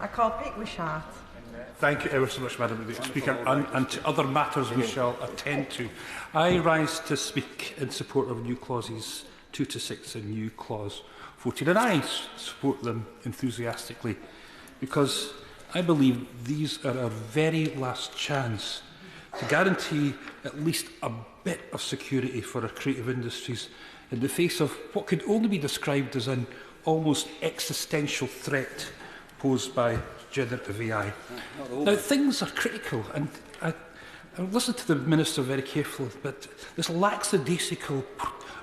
I call Pete Wishart. Thank you ever so much, Madam Speaker, and to other matters we shall attend to. I rise to speak in support of new clauses 2 to 6 and new clause 14, and I support them enthusiastically because I believe these are our very last chance to guarantee at least a bit of security for our creative industries in the face of what could only be described as an almost existential threat posed by generative AI. Now, things are critical, and I listened to the Minister very carefully, but this lackadaisical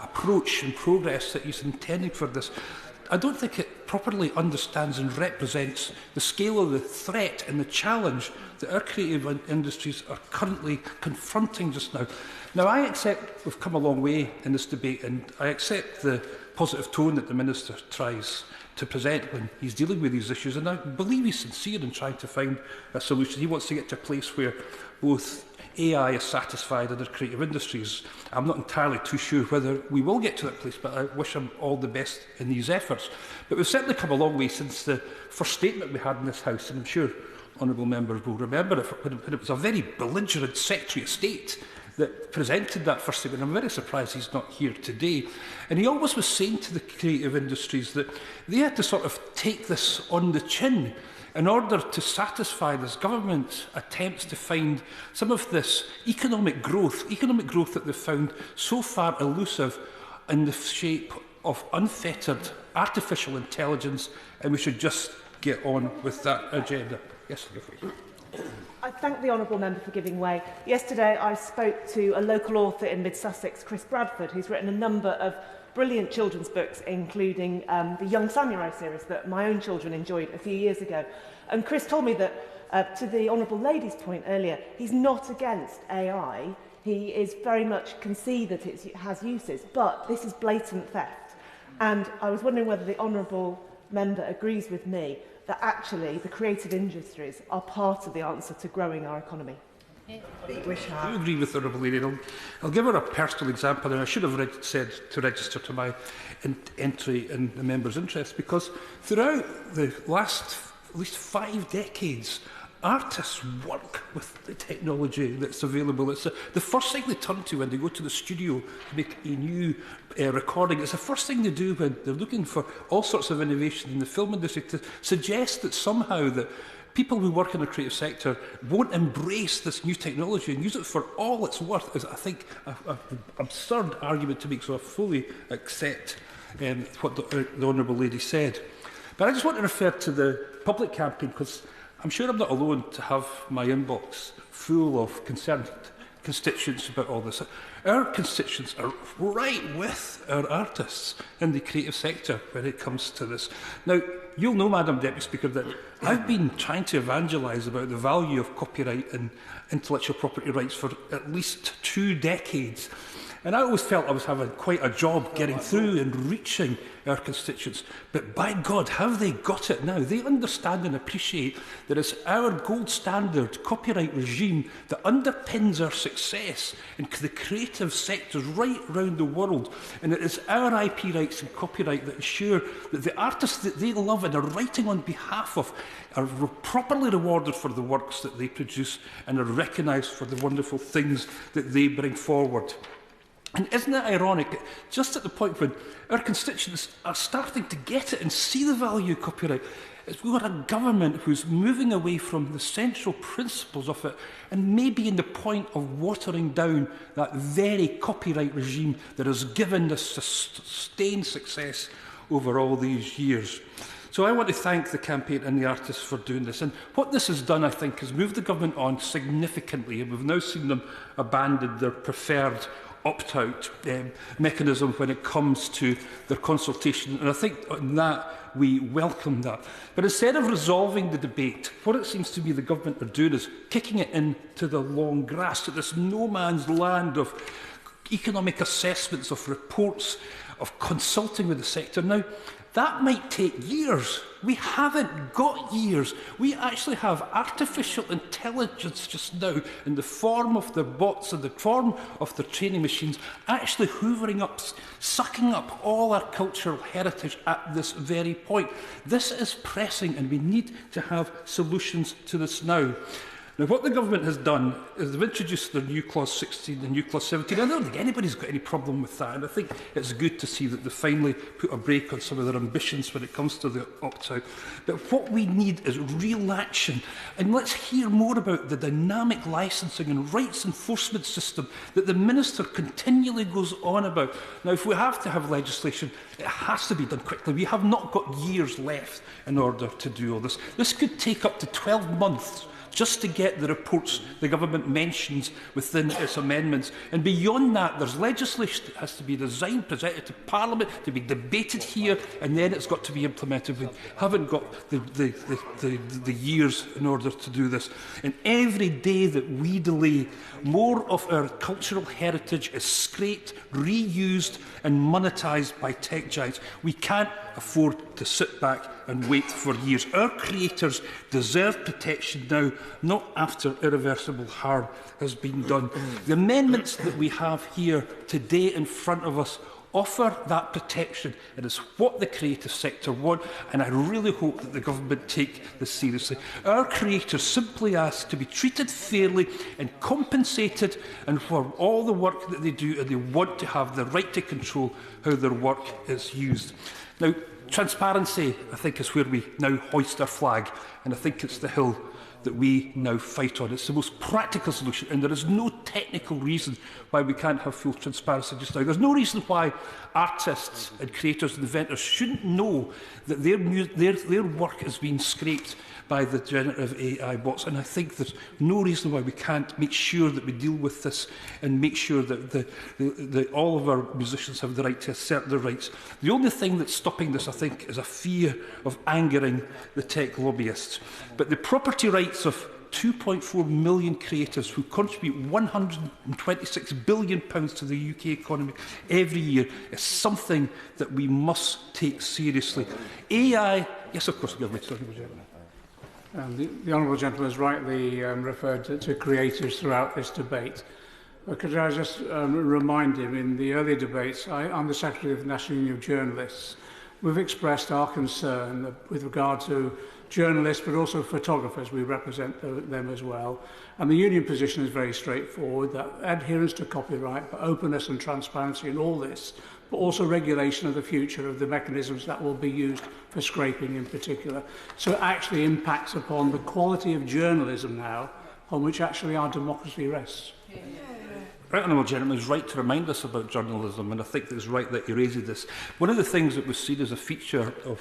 approach and progress that he's intending for this, I don't think it properly understands and represents the scale of the threat and the challenge that our creative industries are currently confronting just now. Now, I accept we've come a long way in this debate, and I accept the positive tone that the Minister tries to present when he's dealing with these issues, and I believe he's sincere in trying to find a solution. He wants to get to a place where both AI is satisfied in our creative industries. I'm not entirely too sure whether we will get to that place, but I wish him all the best in these efforts. But we've certainly come a long way since the first statement we had in this House, and I'm sure honourable members will remember it when it was a very belligerent Secretary of State that presented that first statement. I'm very surprised he's not here today. And he always was saying to the creative industries that they had to sort of take this on the chin in order to satisfy this government's attempts to find some of this economic growth that they've found so far elusive in the shape of unfettered artificial intelligence, and we should just get on with that agenda. Yes, sir. I thank the honourable member for giving way. Yesterday I spoke to a local author in Mid-Sussex, Chris Bradford, who's written a number of brilliant children's books, including the Young Samurai series that my own children enjoyed a few years ago. And Chris told me that, to the honourable lady's point earlier, he's not against AI. He is very much concede that it has uses, but this is blatant theft. And I was wondering whether the honourable member agrees with me that actually the creative industries are part of the answer to growing our economy. I do agree with the Honourable Lady. I'll give her a personal example, and I should have said to register to my entry in the member's interest, because throughout the last at least 5 decades, artists work with the technology that's available. It's the first thing they turn to when they go to the studio to make a new recording. It's the first thing they do when they're looking for all sorts of innovation in the film industry, to suggest that somehow that people who work in the creative sector won't embrace this new technology and use it for all it's worth is, I think, an absurd argument to make, so I fully accept what the Honourable Lady said. But I just want to refer to the public campaign, because I'm sure I'm not alone to have my inbox full of concerned constituents about all this. Our constituents are right with our artists in the creative sector when it comes to this. Now, you'll know, Madam Deputy Speaker, that I've been trying to evangelise about the value of copyright and intellectual property rights for at least 2 decades. And I always felt I was having quite a job getting through and reaching our constituents. But by God, have they got it now? They understand and appreciate that it's our gold standard copyright regime that underpins our success in the creative sectors right around the world. And it is our IP rights and copyright that ensure that the artists that they love and are writing on behalf of are properly rewarded for the works that they produce and are recognised for the wonderful things that they bring forward. And isn't it ironic, just at the point when our constituents are starting to get it and see the value of copyright, we've got a government who's moving away from the central principles of it and maybe in the point of watering down that very copyright regime that has given us sustained success over all these years. So I want to thank the campaign and the artists for doing this. And what this has done, I think, is moved the government on significantly. And we've now seen them abandon their preferred opt-out mechanism when it comes to their consultation. And I think on that, we welcome that. But instead of resolving the debate, what it seems to me the government are doing is kicking it into the long grass, to this no man's land of economic assessments, of reports, of consulting with the sector. Now, That might take years. We haven't got years. We actually have artificial intelligence just now in the form of the bots, in the form of the training machines, actually hoovering up, sucking up all our cultural heritage at this very point. This is pressing, and we need to have solutions to this now. Now, what the government has done is they've introduced the new Clause 16 and new Clause 17. I don't think anybody's got any problem with that, and I think it's good to see that they finally put a brake on some of their ambitions when it comes to the opt-out. But what we need is real action, and let's hear more about the dynamic licensing and rights enforcement system that the Minister continually goes on about. Now, if we have to have legislation, it has to be done quickly. We have not got years left in order to do all this. This could take up to 12 months just to get the reports the government mentions within its amendments. And beyond that, there's legislation that has to be designed, presented to Parliament, to be debated here, and then it's got to be implemented. We haven't got the years in order to do this. And every day that we delay, more of our cultural heritage is scraped, reused and monetised by tech giants. We can't afford to sit back and wait for years. Our creators deserve protection now, not after irreversible harm has been done. The amendments that we have here today in front of us offer that protection. It is what the creative sector want, and I really hope that the government take this seriously. Our creators simply ask to be treated fairly and compensated and for all the work that they do, and they want to have the right to control how their work is used. Now, transparency, I think, is where we now hoist our flag, and I think it's the hill that we now fight on. It's the most practical solution, and there is no technical reason why we can't have full transparency just now. There's no reason why artists and creators and inventors shouldn't know that their work is being scraped by the generative AI bots, and I think there's no reason why we can't make sure that we deal with this and make sure that all of our musicians have the right to assert their rights. The only thing that's stopping this, I think, is a fear of angering the tech lobbyists. But the property rights of 2.4 million creators who contribute £126 billion to the UK economy every year is something that we must take seriously. AI, yes, of course, Government. The Honourable Gentleman has rightly referred to creators throughout this debate. Could I just remind him, in the earlier debates, I'm the Secretary of the National Union of Journalists. We've expressed our concern with regard to journalists, but also photographers. We represent them as well. And the union position is very straightforward, that adherence to copyright, but openness and transparency in all this, but also regulation of the future of the mechanisms that will be used for scraping in particular. So it actually impacts upon the quality of journalism now, on which actually our democracy rests. Right, Honourable Gentleman is right to remind us about journalism, and I think it's right that he raises this. One of the things that was seen as a feature of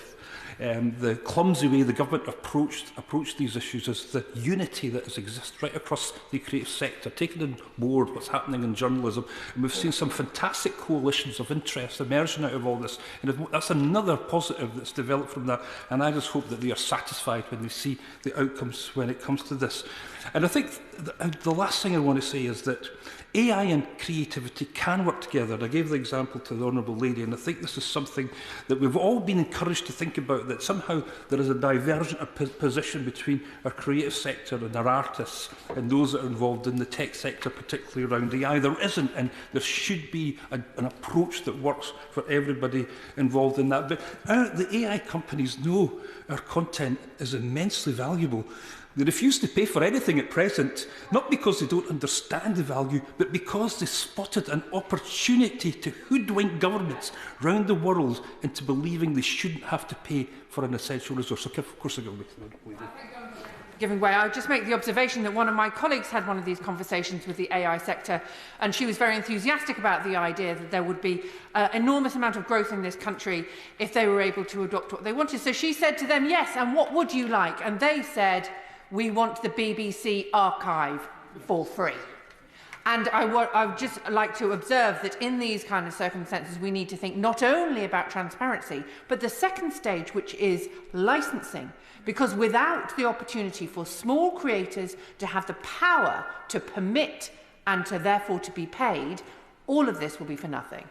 the clumsy way the government approached these issues is the unity that exists right across the creative sector, taking on board what's happening in journalism. And we've seen some fantastic coalitions of interest emerging out of all this. And that's another positive that's developed from that. And I just hope that they are satisfied when they see the outcomes when it comes to this. And I think the last thing I want to say is that AI and creativity can work together. I gave the example to the Honourable Lady, and I think this is something that we've all been encouraged to think about, that somehow there is a divergent position between our creative sector and our artists and those that are involved in the tech sector, particularly around AI. There isn't, and there should be an approach that works for everybody involved in that. But the AI companies know our content is immensely valuable. They refuse to pay for anything at present, not because they don't understand the value, but because they spotted an opportunity to hoodwink governments around the world into believing they shouldn't have to pay for an essential resource. So, of course, giving way. I would just make the observation that one of my colleagues had one of these conversations with the AI sector, and she was very enthusiastic about the idea that there would be an enormous amount of growth in this country if they were able to adopt what they wanted. So she said to them, yes, and what would you like? And they said, we want the BBC archive for free. And I would just like to observe that in these kind of circumstances, we need to think not only about transparency, but the second stage, which is licensing. Because without the opportunity for small creators to have the power to permit and to therefore to be paid, all of this will be for nothing.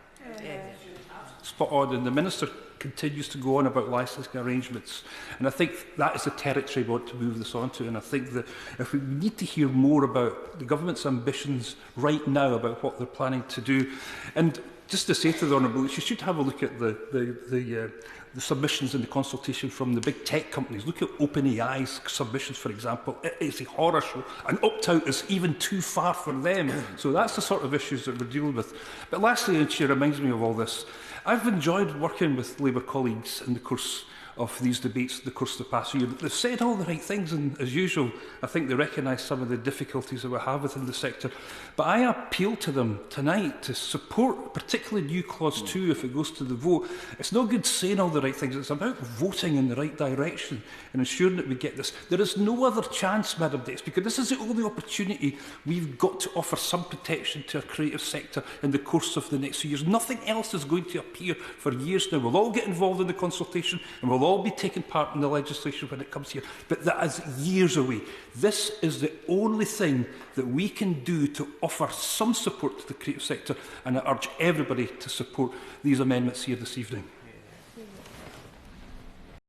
Spot on, and the Minister continues to go on about licensing arrangements. And I think that is the territory we want to move this on to. And I think that if we need to hear more about the government's ambitions right now about what they're planning to do. And just to say to the Honourable, you should have a look at the submissions in the consultation from the big tech companies. Look at OpenAI's submissions, for example. It is a horror show. An opt-out is even too far for them. So that's the sort of issues that we're dealing with. But lastly, and she reminds me of all this, I've enjoyed working with Labour colleagues in the course of these debates, the course of the past year. They've said all the right things, and as usual, I think they recognise some of the difficulties that we have within the sector. But I appeal to them tonight to support, particularly new Clause 2 if it goes to the vote. It's no good saying all the right things, it's about voting in the right direction and ensuring that we get this. There is no other chance, Madam Deputy Speaker. This is the only opportunity we've got to offer some protection to our creative sector in the course of the next few years. Nothing else is going to appear for years now. We'll all get involved in the consultation and we'll all be taking part in the legislation when it comes here, but that is years away. This is the only thing that we can do to offer some support to the creative sector, and I urge everybody to support these amendments here this evening.